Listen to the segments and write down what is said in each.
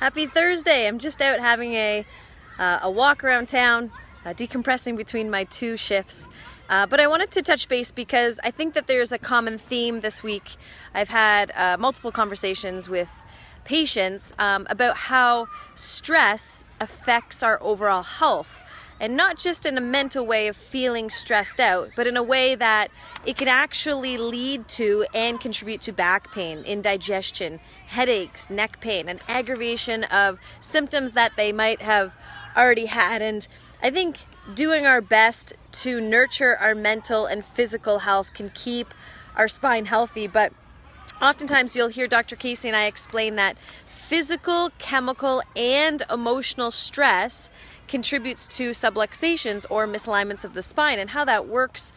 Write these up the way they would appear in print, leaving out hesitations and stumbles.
Happy Thursday! I'm just out having a walk around town, decompressing between my two shifts. But I wanted to touch base because I think that there's a common theme this week. I've had multiple conversations with patients about how stress affects our overall health. And not just in a mental way of feeling stressed out, but in a way that it can actually lead to and contribute to back pain, indigestion, headaches, neck pain, and aggravation of symptoms that they might have already had. And I think doing our best to nurture our mental and physical health can keep our spine healthy. But oftentimes you'll hear Dr. Casey and I explain that physical, chemical, and emotional stress contributes to subluxations or misalignments of the spine. And how that works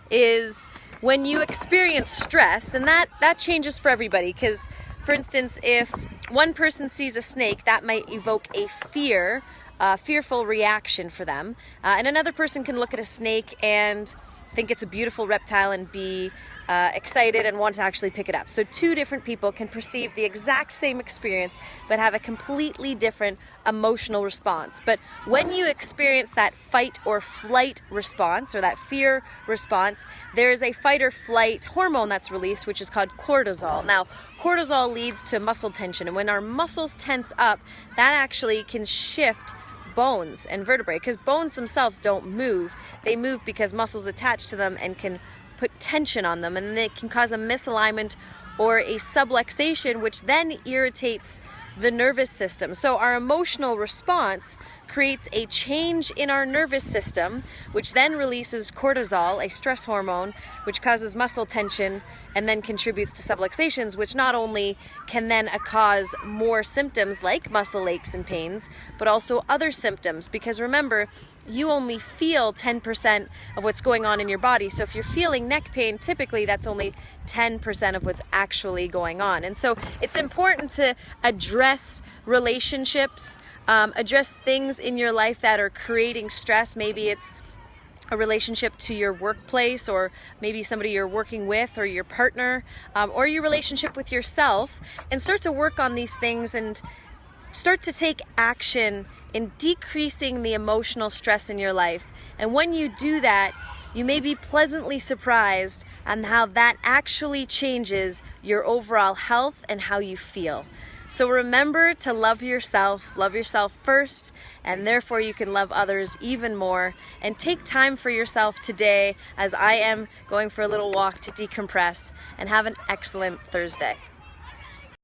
is when you experience stress, and that changes for everybody, because for instance, if one person sees a snake, that might evoke a fearful reaction for them, and another person can look at a snake and think it's a beautiful reptile and be excited and want to actually pick it up. So two different people can perceive the exact same experience but have a completely different emotional response. But when you experience that fight or flight response, or that fear response, there is a fight or flight hormone that's released, which is called cortisol. Now, cortisol leads to muscle tension, and when our muscles tense up, that actually can shift bones and vertebrae, because bones themselves don't move. They move because muscles attach to them and can put tension on them, and it can cause a misalignment or a subluxation, which then irritates the nervous system. So our emotional response creates a change in our nervous system, which then releases cortisol, a stress hormone, which causes muscle tension and then contributes to subluxations, which not only can then cause more symptoms like muscle aches and pains, but also other symptoms. Because remember, you only feel 10% of what's going on in your body. So if you're feeling neck pain, typically that's only 10% of what's actually going on. And so it's important to address relationships, address things in your life that are creating stress. Maybe it's a relationship to your workplace, or maybe somebody you're working with, or your partner, or your relationship with yourself, and start to work on these things and start to take action in decreasing the emotional stress in your life. And when you do that, you may be pleasantly surprised on how that actually changes your overall health and how you feel. So remember to love yourself first, and therefore you can love others even more. And take time for yourself today, as I am going for a little walk to decompress, and have an excellent Thursday.